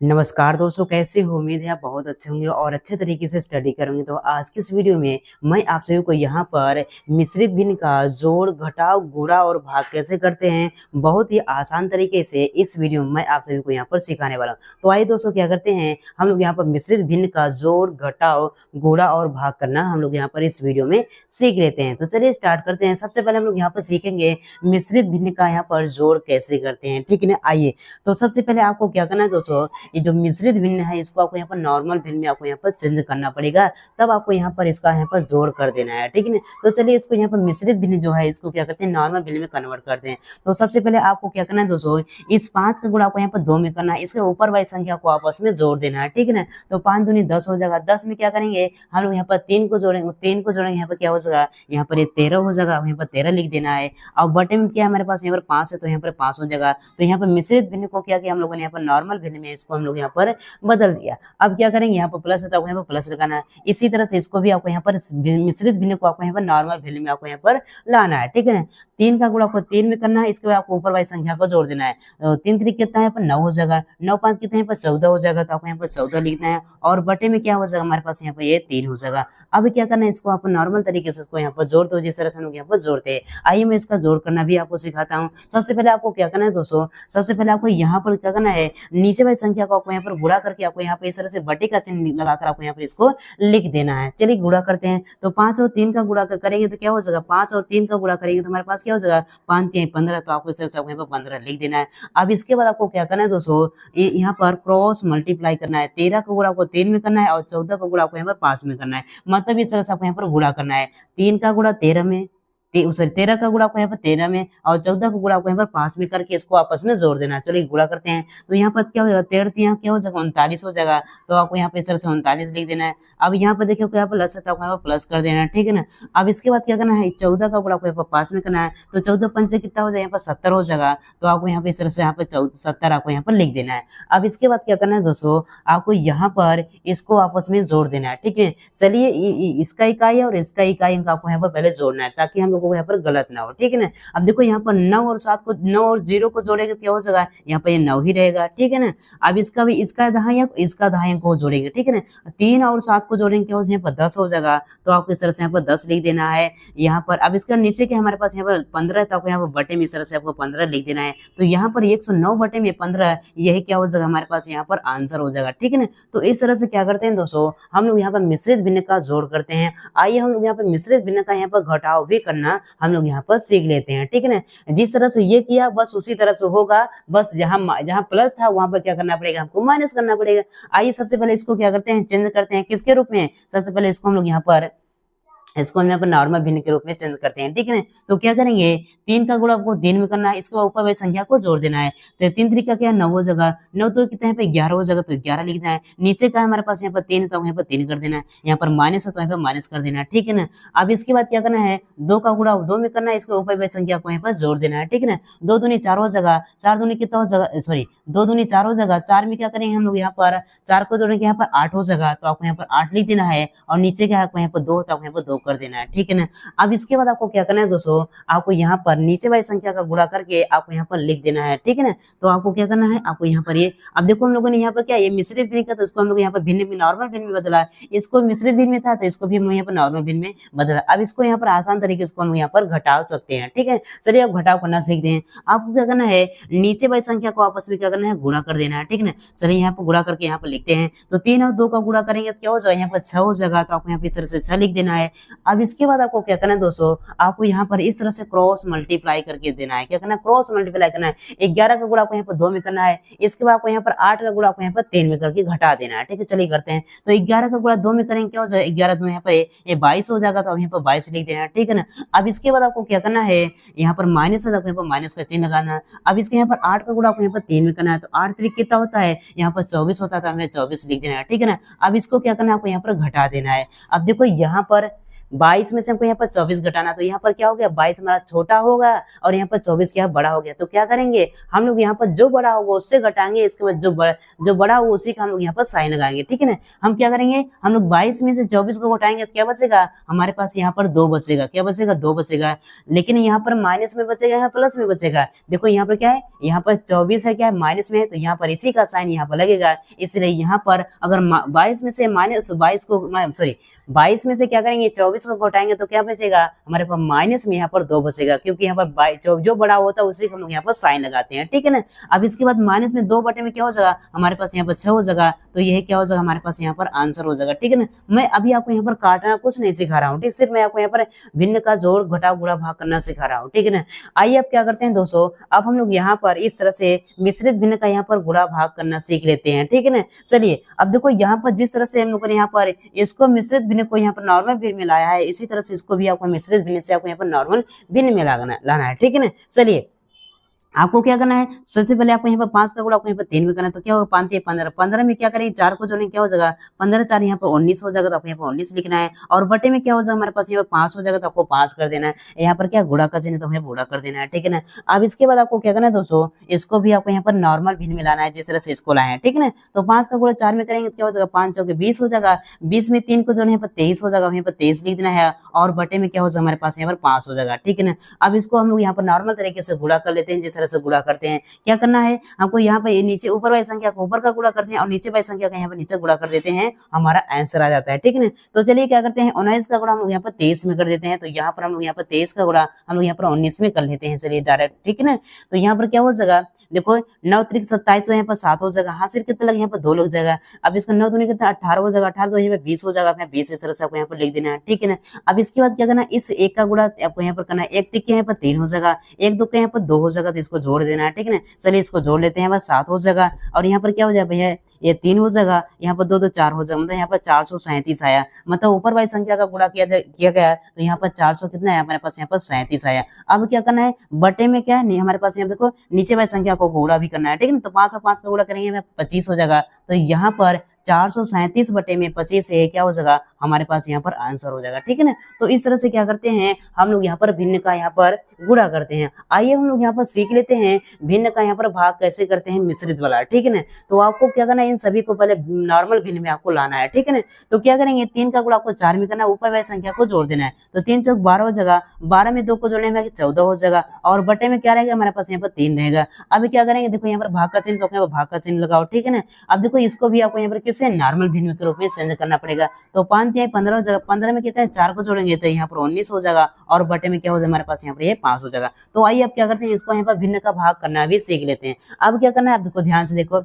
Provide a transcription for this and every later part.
नमस्कार दोस्तों, कैसे हो? उम्मीद है आप बहुत अच्छे होंगे और अच्छे तरीके से स्टडी करेंगे। तो आज की इस वीडियो में मैं आप सभी को यहाँ पर मिश्रित भिन्न का जोड़, घटाव, गुणा और भाग कैसे करते हैं, बहुत ही आसान तरीके से इस वीडियो में मैं आप सभी को यहाँ पर सिखाने वाला हूँ। तो आइए दोस्तों, क्या करते हैं हम लोग यहाँ पर मिश्रित भिन्न का जोड़, घटाव, गुणा और भाग करना हम लोग यहाँ पर इस वीडियो में सीख लेते हैं। तो चलिए स्टार्ट करते हैं। सबसे पहले हम लोग यहाँ पर सीखेंगे मिश्रित भिन्न का यहाँ पर जोड़ कैसे करते हैं, ठीक है ना। आइए, तो सबसे पहले आपको क्या करना है दोस्तों, ये जो मिश्रित भिन्न है इसको आपको यहाँ पर नॉर्मल भिन्न में आपको यहाँ पर चेंज करना पड़ेगा, तब आपको यहाँ पर इसका यहाँ पर जोड़ कर देना है, ठीक है ना। तो चलिए इसको यहाँ पर मिश्रित भिन्न जो है इसको क्या करते हैं, नॉर्मल भिन्न में कन्वर्ट करते हैं। तो सबसे पहले आपको क्या करना है दोस्तों, इस 5 का गुणा आपको यहाँ पर 2 में करना है, इसके ऊपर वाली संख्या को आपस में जोड़ देना है, ठीक है ना। तो 5 दूनी 10 हो जाएगा। 10 में क्या करेंगे हम लोग यहाँ पर 3 को जोड़ेंगे, 3 को जोड़ेंगे यहाँ पर क्या हो जाएगा, यहाँ पर ये 13 हो जाएगा। यहाँ पर 13 लिख देना है। और बटे में क्या हमारे पास यहाँ पर 5 है, तो यहाँ पर 5 हो जाएगा। तो यहाँ पर मिश्रित भिन्न को क्या किया हम लोगों ने, यहाँ पर नॉर्मल भिन्न में इसको हम लोग यहाँ पर बदल दिया। अब क्या करेंगे, यहाँ पर प्लस है तो आपको यहाँ पर प्लस लगाना है। इसी तरह से इसको भी आपको यहाँ पर मिश्रित भिन्न को आपको यहाँ पर नॉर्मल भिन्न में आपको यहाँ पर लाना है, ठीक है ना। 3 का गुणा आपको 3 में करना है, इसके बाद आपको ऊपर वाली संख्या को जोड़ देना है। तो 3 3 कितना है, यहाँ पर 9 हो जाएगा। 9 5 कितना है, यहाँ पर 14 हो जाएगा। तो आपको यहाँ पर 14 लिखना है और बटे में क्या हो जाएगा हमारे पास यहाँ पर ये 3 हो जाएगा। अब क्या करना है, इसको आप नॉर्मल तरीके से इसको यहाँ पर जोड़ दो, जिस तरह से हम लोग यहाँ पर जोड़ते हैं। आइए मैं इसका जोड़ करना भी आपको सिखाता हूँ। सबसे पहले आपको क्या करना है दोस्तों, सबसे पहले आपको यहाँ पर क्या करना है, नीचे वाली संख्या को आपको यहाँ पर गुणा करके आपको यहाँ पर इस तरह से बटे का चिन्ह लगाकर आपको यहाँ पर इसको लिख देना है। चलिए गुणा करते हैं। तो 5 और 3 का गुणा करेंगे तो क्या हो जाएगा, 5 और 3 का गुणा करेंगे तो हमारे पास क्या हो जाएगा, 5 3 15। तो आपको इस तरह से आपको यहाँ पर 15 लिख देना है। अब इसके बाद आपको क्या करना है दोस्तों, यहाँ पर क्रॉस मल्टीप्लाई करना है। 13 का गुणा आपको 3 में करना है और 14 का गुणा आपको यहाँ पर 5 में करना है। मतलब इस तरह से आपको यहाँ पर गुणा करना है। 3 का गुणा 13 में, 13 का गुणा आपको यहाँ पर 13 में और 14 का गुणा आपको यहाँ पर 5 में करके इसको आपस में जोड़ देना है। चलिए गुणा करते हैं। तो यहाँ पर क्या हो जाएगा, 13 यहाँ क्या हो जाएगा, 39 हो जाएगा। तो आपको यहाँ पे इस तरह से 39 लिख देना है। अब यहाँ पर देखिए यहाँ पर प्लस है तो आपको यहाँ पर प्लस कर देना है, ठीक है ना। अब इसके बाद क्या करना है, 14 का गुणा आपको यहाँ पर 5 में करना है। तो 14 पंचे कितना हो जाएगा, यहाँ पर 70 हो जाएगा। तो आपको यहाँ पे इस तरह से यहाँ पर 70 आपको यहाँ पर लिख देना है। अब इसके बाद क्या करना है दोस्तों, आपको यहाँ पर इसको आपस में जोड़ देना है, ठीक है। चलिए इसका इकाई और इसका इकाई आपको यहाँ पर पहले जोड़ना है, ताकि हम लोगों को यहाँ पर गलत ना हो, ठीक है ना। अब देखो यहाँ पर 9 और 7 को, 9 और 0 को जोड़ेंगे क्या हो जाएगा, यहाँ पर ये 9 ही रहेगा, ठीक है ना। अब इसका भी, इसका दाहिने इसका दाहिने को जोड़ेंगे, ठीक है ना। 3 और 7 को जोड़ेंगे क्या हो जाएगा, यहाँ पर 10 हो जाएगा। तो आपको इस तरह से यहाँ पर 10 लिख देना है यहाँ पर। अब इसका नीचे के हमारे पास यहाँ पर 15 है, तो आपको यहाँ पर बटे में इस तरह से आपको 15 लिख देना है। तो यहाँ पर 109 बटे में 15, यही क्या हो जाएगा हमारे पास यहाँ पर आंसर हो जाएगा, ठीक है ना। तो इस तरह से क्या करते हैं दोस्तों, हम लोग यहाँ पर मिश्रित भिन्न का जोड़ करते हैं। आइए हम लोग यहाँ पर मिश्रित भिन्न का यहाँ पर घटाव भी करना हम लोग यहाँ पर सीख लेते हैं, ठीक है ना। जिस तरह से ये किया बस उसी तरह से होगा, बस जहाँ जहाँ प्लस था वहां पर क्या करना पड़ेगा, हमको माइनस करना पड़ेगा। आइए सबसे पहले इसको क्या करते हैं, चेंज करते हैं। किसके रूप में, सबसे पहले इसको हम लोग यहाँ पर हम यहाँ पर नॉर्मल भिन्न के रूप में चेंज करते हैं, ठीक है ना। तो क्या करेंगे, 3 का गुणा आपको 3 में करना है, इसके बाद ऊपर वाली संख्या को जोड़ देना है। तो 3 3 का क्या 9 हो जाएगा। 9 तो कितना है, 11 हो जाएगा। तो 11 लिखना है। नीचे का हमारे पास यहाँ पर 3 तो यहाँ पर 3 कर देना है। यहाँ पर माइनस है तो यहाँ पर माइनस कर देना है, ठीक है ना। अब इसके बाद क्या करना है, 2 का गुणा 2 में करना है, इसके ऊपर वाली संख्या को यहाँ पर जोड़ देना है, ठीक है ना। 2 दूनी 4 हो जाएगा। 4 दूनी कितना हो जाएगा, सॉरी 2 दूनी 4 हो जाएगा। 4 में क्या करेंगे हम लोग, यहाँ पर 4 को जोड़ेंगे, यहाँ पर 8 हो जाएगा। तो आपको यहाँ पर 8 लिख देना है और नीचे क्या है यहाँ पर 2, तो आपको यहाँ पर 2 कर देना है, ठीक है ना। अब इसके बाद आपको क्या करना है दोस्तों, आपको यहाँ पर नीचे वाली संख्या का गुणा करके आपको यहाँ पर लिख देना है, ठीक है ना। तो आपको क्या करना है, आपको यहाँ पर ये, अब देखो हम लोगों ने यहाँ पर क्या, ये मिश्रित भिन्न का, तो इसको हम लोग यहाँ पर भिन्न में नॉर्मल भिन्न में बदला। इसको मिश्रित भिन्न में था तो इसको भी हम लोग यहाँ पर नॉर्मल भिन्न में बदला। अब इसको यहाँ पर आसान तरीके से हम यहाँ पर घटा सकते हैं, ठीक है। चलिए अब घटाव करना सीखते हैं। आपको क्या करना है, नीचे वाली संख्या को आपस में क्या करना है, गुणा कर देना है, ठीक है ना। चलिए यहाँ पर गुणा करके यहाँ पर लिखते हैं। तो 3 और 2 का गुणा करेंगे तो क्या हो जाएगा, यहाँ पर 6 हो जाएगा। तो आपको यहाँ पर इस तरह से 6 लिख देना है। अब इसके बाद आपको क्या करना है दोस्तों, आपको यहाँ पर इस तरह से क्रॉस मल्टीप्लाई करके देना है। क्या करना है, क्रॉस मल्टीप्लाई करना है। 11 का गुणा आपको यहाँ पर 2 में करना है, इसके बाद आपको यहाँ पर 8 का गुणा आपको यहाँ पर 3 में करके घटा देना है, ठीक है। चलिए करते हैं। तो 11 का गुणा 2 में करेंगे क्या हो जाएगा, 11 2 यहाँ पर ये 22 हो जाएगा। तो अब यहाँ पर 22 लिख देना है, ठीक है ना। अब इसके बाद आपको क्या करना है, यहाँ पर माइनस है, आपको यहाँ पर माइनस का चिन्ह लगाना है। अब इसके यहाँ पर 8 का गुणा आपको यहाँ पर 3 में करना है। तो 8 3 कितना होता है, यहाँ पर 24 होता है। तो हमें 24 लिख देना है, ठीक है ना। अब इसको क्या करना है, आपको यहाँ पर घटा देना है। अब देखो यहाँ पर 22 में से हमको यहाँ पर 24 घटाना, तो यहाँ पर क्या हो गया 22 हमारा छोटा होगा और यहाँ पर 24 क्या बड़ा हो गया। तो क्या करेंगे हम लोग यहाँ पर जो बड़ा होगा उससे घटाएंगे, इसके बाद जो बड़ा होगा उसी का हम लोग यहाँ पर साइन लगाएंगे, ठीक है ना। हम क्या करेंगे हम लोग 22 में से 24 को घटाएंगे तो क्या बचेगा हमारे पास यहाँ पर 2 बचेगा। क्या बचेगा 2 बचेगा, लेकिन यहाँ पर माइनस में बचेगा यहाँ प्लस में बचेगा। देखो यहाँ पर क्या है, यहाँ पर 24 है क्या है माइनस में है, तो यहाँ पर इसी का साइन यहाँ पर लगेगा। इसलिए यहाँ पर अगर 22 में से माइनस 22 को सॉरी 22 में से क्या करेंगे 24 को घटाएंगे तो क्या बचेगा हमारे पास माइनस में यहाँ पर 2 बचेगा, क्योंकि यहाँ पर जो बड़ा होता है उसी को हम लोग यहाँ पर साइन लगाते हैं, ठीक है ना। अब इसके बाद माइनस में 2 बटे में क्या हो जाएगा हमारे पास यहाँ पर 6 हो जाएगा, तो यह क्या हो जाएगा हमारे पास यहाँ पर आंसर हो जाएगा, ठीक है ना। मैं अभी आपको यहाँ पर काटना कुछ नहीं सिखा रहा हूँ, ठीक, सिर्फ मैं आपको यहाँ पर भिन्न का जोड़ घटाव गुणा भाग करना सिखा रहा हूँ, ठीक है ना। आइए अब क्या करते हैं दोस्तों, अब हम लोग यहाँ पर इस तरह से मिश्रित भिन्न का यहाँ पर गुणा भाग करना सीख लेते हैं, ठीक है ना। चलिए अब देखो यहाँ पर जिस तरह से हम लोग ने यहाँ पर इसको मिश्रित भिन्न को यहाँ पर नॉर्मल भिन्न में लाया है, इसी तरह से इसको भी आपको मिश्रित भिन्न से आपको यहाँ पर नॉर्मल भिन्न में लाना है, ठीक है ना। चलिए आपको क्या करना है, सबसे पहले आपको यहाँ पर 5 का गुणा आपको यहाँ पर 3 में करना है, तो क्या होगा 5 15, 15 में क्या करेंगे 4 को जोड़ेंगे क्या हो जाएगा 15 4 यहाँ पर 19 हो जाएगा, तो आपको यहाँ पर 19 लिखना है। और बटे में क्या हो जाएगा हमारे पास यहाँ पर 5 हो जाएगा, तो आपको 5 कर देना है। यहाँ पर क्या गुणा का चिन्ह तो हमें गुणा कर देना है, ठीक है ना। अब इसके बाद आपको क्या करना है दोस्तों, इसको भी आपको यहाँ पर नॉर्मल भिन्न में लाना है जिस तरह से इसको लाए हैं, ठीक है ना। तो 5 का गुणा 4 में करेंगे क्या हो जाएगा 5 चौके 20 हो जाएगा, 20 में 3 को जोड़े यहाँ पर 23 हो जाएगा, यहाँ पर 23 लिख देना है। और बटे में क्या हो जाएगा हमारे पास यहाँ पर 5 हो जाएगा, ठीक है ना। अब इसको हम लोग यहाँ पर नॉर्मल तरीके से गुणा कर लेते हैं, जिस तरह से गुणा करते हैं। क्या करना है हमको यहाँ पर नीचे ऊपर वाली संख्या को ऊपर का गुणा करते हैं और नीचे वाली संख्या का यहाँ पर नीचे गुणा कर देते हैं, हमारा आंसर आ जाता है, ठीक है ना। तो चलिए क्या करते हैं 19 का गुणा हम लोग यहाँ पर 23 में कर देते हैं, तो यहाँ पर हम लोग यहाँ पर 23 का गुणा हम लोग यहाँ पर 19 में कर लेते हैं, चलिए डायरेक्ट, ठीक है ना। तो यहाँ पर क्या हो जाएगा देखो 9 3 27 यहाँ पर 7 हो जाएगा, हाँ सिर्फ कितना लग यहाँ पर 2 लग जाएगा। अब इसका 9 दूनी कितना 18 हो जाएगा, 18 तो यहाँ पर 20 हो जाएगा, 20 इस तरह से आपको यहाँ पर लिख देना है, ठीक है ना। अब इसके बाद क्या करना, इस 1 का गुणा आपको यहाँ पर करना है, 1 3 के यहाँ पर 3 हो जाएगा, 1 2 के यहाँ पर 2 हो जाएगा, तो इसको जोड़ देना है, ठीक है ना। चलिए इसको जोड़ लेते हैं, बस 7 हो जाएगा। और यहाँ पर क्या हो जाएगा भैया ये 3 हो जाएगा, यहाँ पर 2 2 4 हो जाएगा, मतलब यहाँ पर 437 आया, मतलब ऊपर वाली संख्या का गुणा किया गया, तो यहाँ पर 400 कितना है हमारे पास यहाँ पर 37 आया। अब क्या करना है बटे में क्या है हमारे पास यहाँ देखो नीचे वाली संख्या को गुणा भी करना है, ठीक है ना। तो 5 और 5 का गुणा करेंगे 25 हो जाएगा, तो यहाँ पर 437 बटे में 25 है क्या हो जाएगा हमारे पास यहाँ पर आंसर हो जाएगा, ठीक है ना। तो इस तरह से क्या करते हैं हम लोग यहाँ पर भिन्न का यहाँ पर गुणा करते हैं। आइए हम लोग यहाँ पर सीख लेते हैं भिन्न का यहाँ पर भाग कैसे करते हैं मिश्रित वाला, ठीक है ना। तो आपको क्या करना है इन सभी को पहले नॉर्मल भिन्न में आपको लाना है, ठीक है ना। तो क्या करेंगे 3 का गुणा आपको 4 में करना है, ऊपर वाली संख्या को जोड़ देना है, तो 3 चौक 12 हो जाएगा, 12 में 2 को जोड़ने में 14 हो जाएगा। और बटे में क्या रहेगा हमारे पास यहाँ पर 3 रहेगा। अभी क्या करेंगे देखो यहाँ पर भाग का चिन्ह, तो यहाँ पर भाग का चिन्ह लगाओ, ठीक है ना। अब देखो इसको भी आपको यहाँ पर किसी नॉर्मल भिन्न के रूप में चेंज करना पड़ेगा। तो 5 3 15 हो जाएगा, 15 में क्या करें 4 को जोड़ेंगे तो यहाँ पर 19 हो जाएगा, और बटे में क्या हो जाएगा हमारे पास यहाँ पर ये 5 हो जाएगा। तो आइए अब क्या करते हैं इसको यहाँ पर भिन्न का भाग करना भी सीख लेते हैं। अब क्या करना है आप देखो ध्यान से देखो,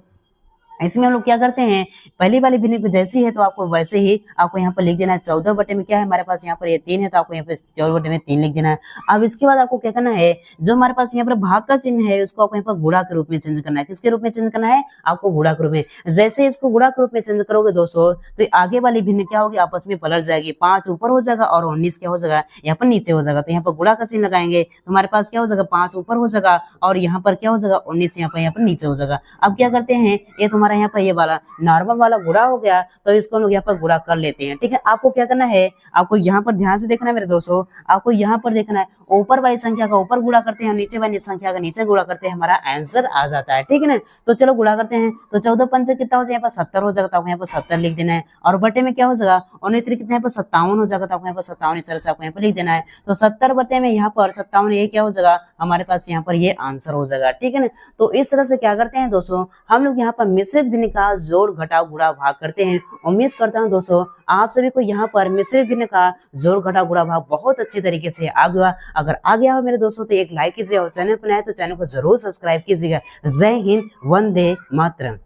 इसमें हम लोग क्या करते हैं पहली वाली भिन्न को जैसी है तो आपको वैसे ही आपको यहाँ पर लिख देना है। 14 बटे में क्या है हमारे पास यहाँ पर ये 3 है, तो आपको यहाँ पर 14 बटे में 3 लिख देना है। अब इसके बाद आपको क्या करना है जो हमारे पास यहाँ पर भाग का चिन्ह है उसको आपको यहाँ पर गुणा के रूप में चेंज करना है। किसके रूप में चेंज करना है आपको गुणा के रूप में। जैसे इसको गुणा के रूप में चेंज करोगे दोस्तों तो आगे वाली भिन्न क्या होगी आपस में पलट जाएगी, 5 ऊपर हो जाएगा और 19 क्या हो जाएगा यहाँ पर नीचे हो जाएगा। तो यहाँ पर गुणा का चिन्ह लगाएंगे तो हमारे पास क्या हो जाएगा 5 ऊपर हो जाएगा और यहाँ पर क्या हो जाएगा 19 यहाँ पर नीचे हो जाएगा। अब क्या करते हैं ये तुम्हारा यहाँ पर ये वाला नॉर्मल वाला गुणा हो गया, तो इसको हम लोग यहाँ पर गुणा कर लेते हैं, ठीक है। आपको क्या करना है आपको यहाँ पर ध्यान से देखना है मेरे दोस्तों, आपको यहाँ पर देखना है ऊपर वाली संख्या का ऊपर गुणा करते हैं, नीचे वाली संख्या का नीचे गुणा करते हैं, हमारा आंसर आ जाता है, ठीक है ना। तो चलो गुणा करते हैं, तो 14 पंच कितना हो जाएगा यहाँ पर 70 हो जाएगा, तो आपको यहाँ पर 70 लिख देना है। और बटे में क्या हो जाएगा 19 कितना यहाँ पर 57 हो जाएगा, तो आपको यहाँ पर 57 इस तरह से आपको यहाँ पर लिख देना है। तो 70 बटे में यहाँ पर 57 ये क्या हो जाएगा हमारे पास यहाँ पर ये आंसर हो जाएगा, ठीक है ना। तो इस तरह से क्या करते हैं दोस्तों हम लोग यहाँ पर मिश्रित भिन्न का जोड़ घटाव गुणा भाग करते हैं। उम्मीद करता हूं दोस्तों आप सभी को यहाँ पर मिश्रित भिन्न का जोड़ घटाव गुणा भाग बहुत अच्छे तरीके से आ गया। अगर आ गया हो मेरे दोस्तों तो एक लाइक कीजिए और चैनल पर नए तो चैनल को जरूर सब्सक्राइब कीजिएगा। जय हिंद, वंदे मातरम।